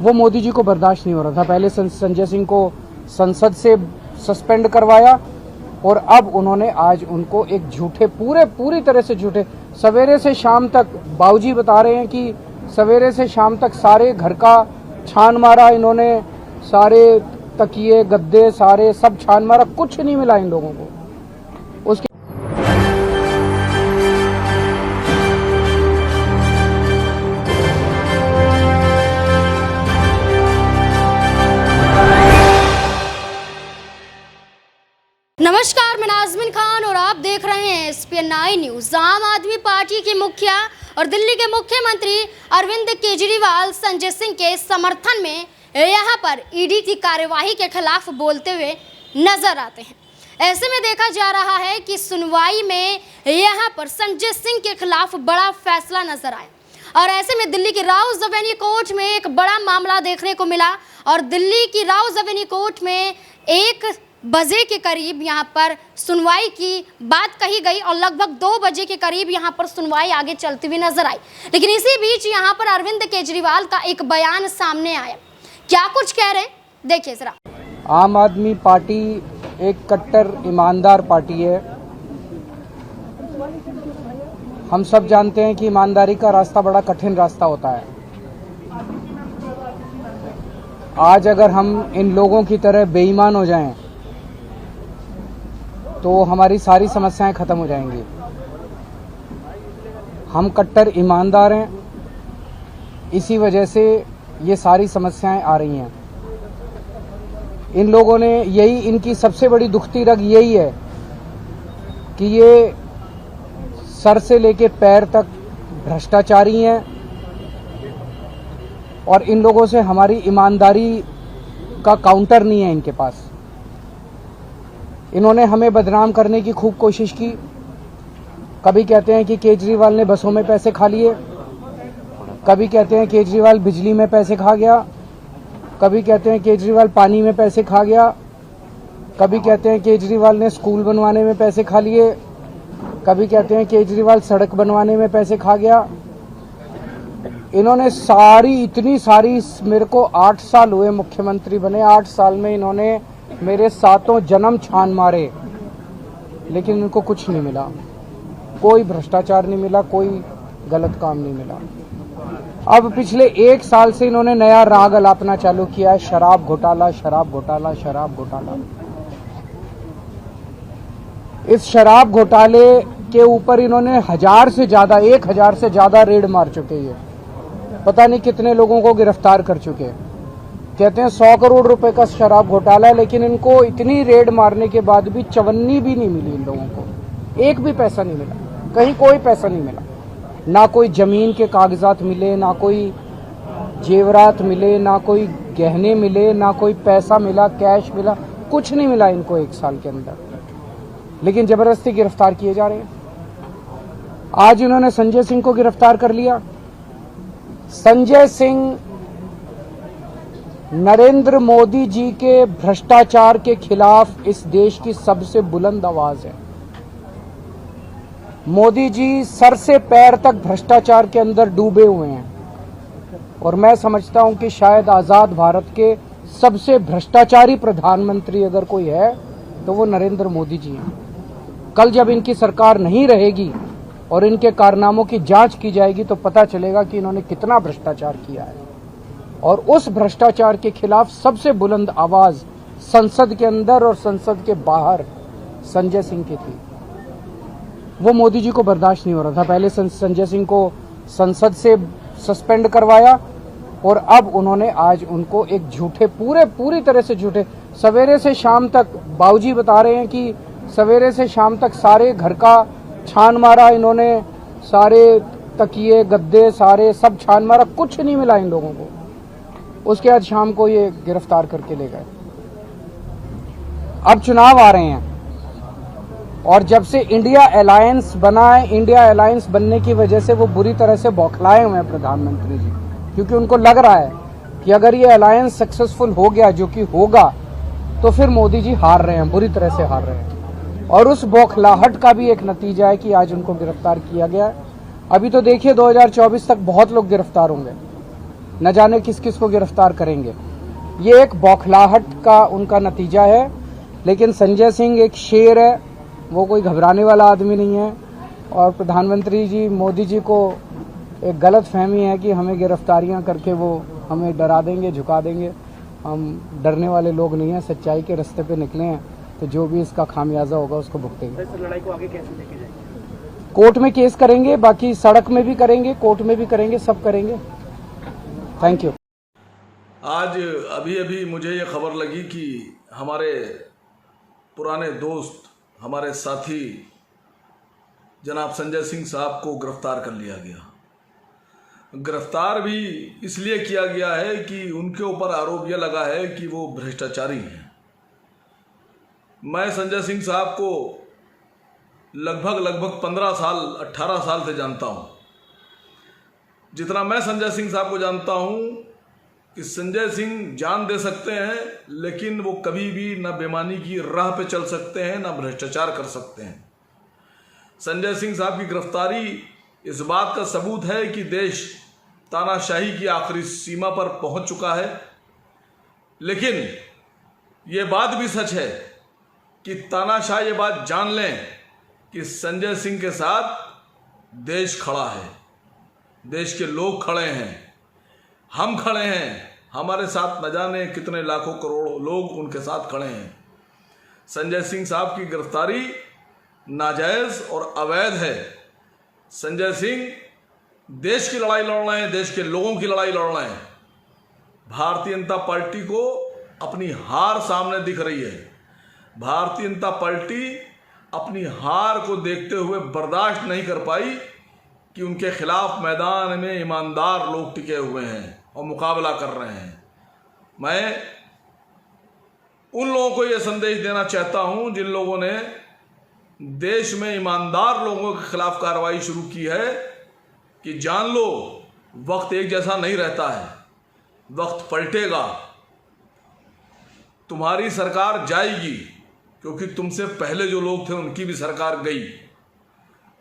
वो मोदी जी को बर्दाश्त नहीं हो रहा था। पहले संजय सिंह को संसद से सस्पेंड करवाया और अब उन्होंने आज उनको एक झूठे पूरी तरह से झूठे, सवेरे से शाम तक, बाबूजी बता रहे हैं कि सवेरे से शाम तक सारे घर का छान मारा इन्होंने, सारे तकिए गद्दे सारे सब छान मारा, कुछ नहीं मिला इन लोगों को। उसके नमस्कार, मैं नाज़मीन खान और आप देख रहे हैं SPN9 न्यूज। आम आदमी पार्टी के मुखिया और दिल्ली के मुख्यमंत्री अरविंद केजरीवाल संजय सिंह के समर्थन में यहां पर ईडी की कार्यवाही के खिलाफ बोलते हुए नजर आते हैं। ऐसे में देखा जा रहा है कि सुनवाई में यहां पर संजय सिंह के खिलाफ बड़ा फैसला नजर आया और ऐसे में दिल्ली की राउज एवेन्यू कोर्ट में एक बड़ा मामला देखने को मिला और दिल्ली की राउज एवेन्यू कोर्ट में 1 बजे के करीब यहाँ पर सुनवाई की बात कही गई और लगभग 2 बजे के करीब यहाँ पर सुनवाई आगे चलती हुई नजर आई। लेकिन इसी बीच यहाँ पर अरविंद केजरीवाल का एक बयान सामने आया। क्या कुछ कह रहे हैं, देखिए जरा। आम आदमी पार्टी एक कट्टर ईमानदार पार्टी है। हम सब जानते हैं कि ईमानदारी का रास्ता बड़ा कठिन रास्ता होता है। आज अगर हम इन लोगों की तरह बेईमान हो जाएं तो हमारी सारी समस्याएं खत्म हो जाएंगी। हम कट्टर ईमानदार हैं, इसी वजह से ये सारी समस्याएं आ रही हैं। इन लोगों ने यही, इनकी सबसे बड़ी दुखती रग यही है कि ये सर से लेके पैर तक भ्रष्टाचारी हैं और इन लोगों से हमारी ईमानदारी का काउंटर नहीं है इनके पास। इन्होंने हमें बदनाम करने की खूब कोशिश की। कभी कहते हैं कि केजरीवाल ने बसों में पैसे खा लिए, कभी कहते हैं केजरीवाल बिजली में पैसे खा गया, कभी कहते हैं केजरीवाल पानी में पैसे खा गया, कभी कहते हैं केजरीवाल ने स्कूल बनवाने में पैसे खा लिए, कभी कहते हैं केजरीवाल सड़क बनवाने में पैसे खा गया। इन्होंने इतनी सारी, मेरे को 8 साल हुए मुख्यमंत्री बने, 8 साल में इन्होंने मेरे 7 जन्म छान मारे, लेकिन इनको कुछ नहीं मिला। कोई भ्रष्टाचार नहीं मिला, कोई गलत काम नहीं मिला। अब पिछले 1 साल से इन्होंने नया राग अलापना चालू किया है, शराब घोटाला, शराब घोटाला, शराब घोटाला। इस शराब घोटाले के ऊपर इन्होंने 1000 से ज्यादा रेड मार चुके हैं। पता नहीं कितने लोगों को गिरफ्तार कर चुके हैं। कहते हैं 100 करोड़ रुपए का शराब घोटाला है, लेकिन इनको इतनी रेड मारने के बाद भी चवन्नी भी नहीं मिली इन लोगों को। एक भी पैसा नहीं मिला, कहीं कोई पैसा नहीं मिला। ना कोई जमीन के कागजात मिले, ना कोई जेवरात मिले, ना कोई गहने मिले, ना कोई पैसा मिला, कैश मिला, कुछ नहीं मिला इनको 1 साल के अंदर। लेकिन जबरदस्ती गिरफ्तार किए जा रहे हैं। आज इन्होंने संजय सिंह को गिरफ्तार कर लिया। संजय सिंह नरेंद्र मोदी जी के भ्रष्टाचार के खिलाफ इस देश की सबसे बुलंद आवाज है। मोदी जी सर से पैर तक भ्रष्टाचार के अंदर डूबे हुए हैं और मैं समझता हूं कि शायद आजाद भारत के सबसे भ्रष्टाचारी प्रधानमंत्री अगर कोई है तो वो नरेंद्र मोदी जी हैं। कल जब इनकी सरकार नहीं रहेगी और इनके कारनामों की जांच की जाएगी तो पता चलेगा कि इन्होंने कितना भ्रष्टाचार किया है। और उस भ्रष्टाचार के खिलाफ सबसे बुलंद आवाज संसद के अंदर और संसद के बाहर संजय सिंह की थी। वो मोदी जी को बर्दाश्त नहीं हो रहा था। पहले संजय सिंह को संसद से सस्पेंड करवाया और अब उन्होंने आज उनको एक झूठे, पूरी तरह से झूठे, सवेरे से शाम तक, बाबूजी बता रहे हैं कि सवेरे से शाम तक सारे घर का छान मारा इन्होंने, सारे तकिए गद्दे सारे सब छान मारा, कुछ नहीं मिला इन लोगों को। उसके बाद शाम को ये गिरफ्तार करके ले गए। अब चुनाव आ रहे हैं और जब से इंडिया अलायंस बना है, इंडिया अलायंस बनने की वजह से वो बुरी तरह से बौखलाए हुए हैं प्रधानमंत्री जी, क्योंकि उनको लग रहा है कि अगर ये अलायंस सक्सेसफुल हो गया, जो कि होगा, तो फिर मोदी जी हार रहे हैं, बुरी तरह से हार रहे हैं। और उस बौखलाहट का भी एक नतीजा है कि आज उनको गिरफ्तार किया गया है। अभी तो देखिए 2024 तक बहुत लोग गिरफ्तार होंगे। न जाने किस किस को गिरफ्तार करेंगे। ये एक बौखलाहट का उनका नतीजा है। लेकिन संजय सिंह एक शेर है, वो कोई घबराने वाला आदमी नहीं है। और प्रधानमंत्री जी मोदी जी को एक गलत फहमी है कि हमें गिरफ्तारियां करके वो हमें डरा देंगे, झुका देंगे। हम डरने वाले लोग नहीं हैं, सच्चाई के रास्ते पे निकले हैं, तो जो भी इसका खामियाजा होगा उसको भुगतेंगे। लड़ाई को आगे कैसे लेके जाएंगे? कोर्ट में केस करेंगे, बाकी सड़क में भी करेंगे, कोर्ट में भी करेंगे, सब करेंगे। Thank you. आज अभी अभी मुझे ये खबर लगी कि हमारे पुराने दोस्त, हमारे साथी जनाब संजय सिंह साहब को गिरफ्तार कर लिया गया। गिरफ्तार भी इसलिए किया गया है कि उनके ऊपर आरोप यह लगा है कि वो भ्रष्टाचारी हैं। मैं संजय सिंह साहब को लगभग 15 साल 18 साल से जानता हूं। जितना मैं संजय सिंह साहब को जानता हूं कि संजय सिंह जान दे सकते हैं, लेकिन वो कभी भी न बेईमानी की राह पे चल सकते हैं, न भ्रष्टाचार कर सकते हैं। संजय सिंह साहब की गिरफ्तारी इस बात का सबूत है कि देश तानाशाही की आखिरी सीमा पर पहुंच चुका है। लेकिन ये बात भी सच है कि तानाशाह ये बात जान लें कि संजय सिंह के साथ देश खड़ा है, देश के लोग खड़े हैं, हम खड़े हैं, हमारे साथ न जाने कितने लाखों करोड़ों लोग उनके साथ खड़े हैं। संजय सिंह साहब की गिरफ्तारी नाजायज़ और अवैध है। संजय सिंह देश की लड़ाई लड़ रहे हैं, देश के लोगों की लड़ाई लड़ रहे हैं। भारतीय जनता पार्टी को अपनी हार सामने दिख रही है। भारतीय जनता पार्टी अपनी हार को देखते हुए बर्दाश्त नहीं कर पाई कि उनके खिलाफ मैदान में ईमानदार लोग टिके हुए हैं और मुकाबला कर रहे हैं। मैं उन लोगों को यह संदेश देना चाहता हूं जिन लोगों ने देश में ईमानदार लोगों के खिलाफ कार्रवाई शुरू की है कि जान लो वक्त एक जैसा नहीं रहता है, वक्त पलटेगा, तुम्हारी सरकार जाएगी, क्योंकि तुमसे पहले जो लोग थे उनकी भी सरकार गई।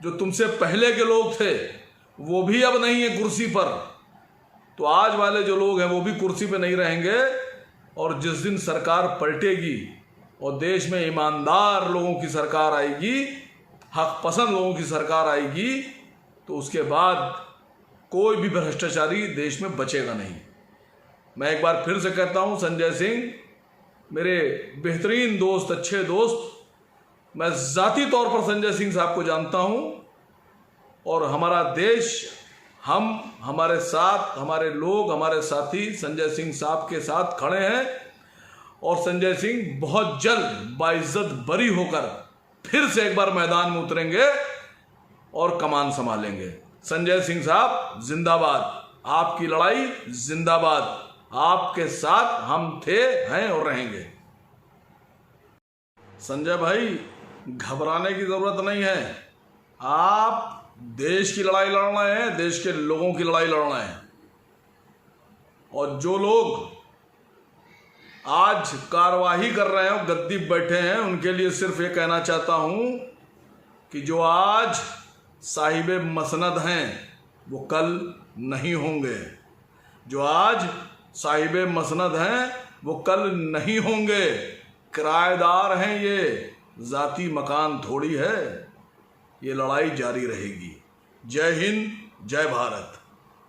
जो तुमसे पहले के लोग थे वो भी अब नहीं है कुर्सी पर, तो आज वाले जो लोग हैं वो भी कुर्सी पे नहीं रहेंगे। और जिस दिन सरकार पलटेगी और देश में ईमानदार लोगों की सरकार आएगी, हक पसंद लोगों की सरकार आएगी, तो उसके बाद कोई भी भ्रष्टाचारी देश में बचेगा नहीं। मैं एक बार फिर से कहता हूं, संजय सिंह मेरे बेहतरीन दोस्त, अच्छे दोस्त। मैं ज़ाती तौर पर संजय सिंह साहब को जानता हूं और हमारा देश, हम, हमारे साथ, हमारे लोग, हमारे साथी संजय सिंह साहब के साथ खड़े हैं। और संजय सिंह बहुत जल्द बाइज्जत बरी होकर फिर से एक बार मैदान में उतरेंगे और कमान संभालेंगे। संजय सिंह साहब जिंदाबाद, आपकी लड़ाई जिंदाबाद, आपके साथ हम थे, हैं और रहेंगे। संजय भाई, घबराने की जरूरत नहीं है। आप देश की लड़ाई लड़ रहे हैं, देश के लोगों की लड़ाई लड़ रहे हैं। और जो लोग आज कार्यवाही कर रहे हैं, गद्दी बैठे हैं, उनके लिए सिर्फ ये कहना चाहता हूं कि जो आज साहिबे मसनद हैं वो कल नहीं होंगे। जो आज साहिबे मसनद हैं वो कल नहीं होंगे। किराएदार हैं ये, ज़ाती मकान थोड़ी है। ये लड़ाई जारी रहेगी। जय हिंद, जय भारत।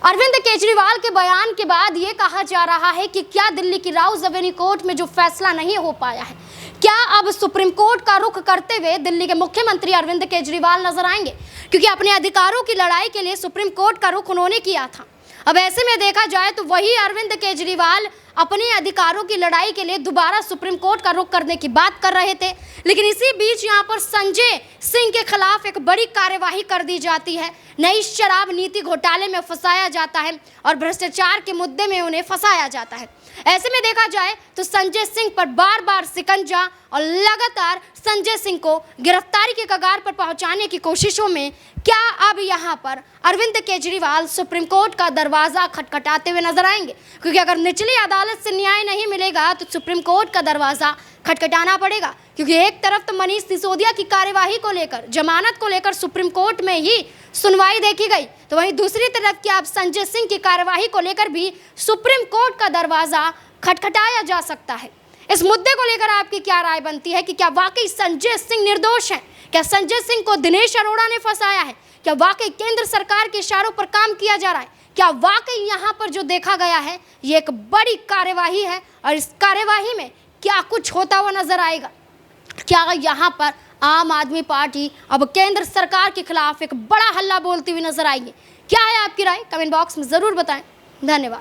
अरविंद केजरीवाल के बयान के बाद ये कहा जा रहा है कि क्या दिल्ली की राउज एवेन्यू कोर्ट में जो फैसला नहीं हो पाया है, क्या अब सुप्रीम कोर्ट का रुख करते हुए दिल्ली के मुख्यमंत्री अरविंद केजरीवाल नजर आएंगे? क्योंकि अपने अधिकारों की लड़ाई के लिए सुप्रीम कोर्ट का रुख उन्होंने किया था। अब ऐसे में देखा जाए तो वही अरविंद केजरीवाल अपने अधिकारों की लड़ाई के लिए दोबारा सुप्रीम कोर्ट का रुख करने की बात कर रहे थे। लेकिन इसी बीच यहां पर संजय सिंह के खिलाफ एक बड़ी कार्यवाही कर दी जाती है। नई शराब नीति घोटाले में फंसाया जाता है और भ्रष्टाचार के मुद्दे में उन्हें फंसाया जाता है। ऐसे में देखा जाए तो संजय सिंह पर बार बार शिकंजा और लगातार संजय सिंह को गिरफ्तारी के कगार पर पहुंचाने की कोशिशों में क्या अब यहां पर अरविंद केजरीवाल सुप्रीम कोर्ट का दरवाजा खटखटाते हुए नजर आएंगे? क्योंकि अगर निचली अदालत अदालत से न्याय नहीं मिलेगा तो सुप्रीम कोर्ट का दरवाजा खटखटाना पड़ेगा, क्योंकि एक तरफ तो मनीष सिसोदिया की कार्यवाही को लेकर, जमानत को लेकर सुप्रीम कोर्ट में ही सुनवाई देखी गई, तो वहीं दूसरी तरफ की आप संजय सिंह की कार्यवाही को लेकर भी सुप्रीम कोर्ट का दरवाजा खटखटाया जा सकता है। इस मुद्दे को लेकर आपकी क्या राय बनती है कि क्या वाकई संजय सिंह निर्दोष हैं? क्या संजय सिंह को दिनेश अरोड़ा ने फंसाया है? क्या वाकई केंद्र सरकार के इशारों पर काम किया जा रहा है? क्या वाकई यहाँ पर जो देखा गया है ये एक बड़ी कार्यवाही है और इस कार्यवाही में क्या कुछ होता हुआ नजर आएगा? क्या यहाँ पर आम आदमी पार्टी अब केंद्र सरकार के खिलाफ एक बड़ा हल्ला बोलती हुई नजर आएगी? क्या है आपकी राय? कमेंट बॉक्स में जरूर बताएं। धन्यवाद।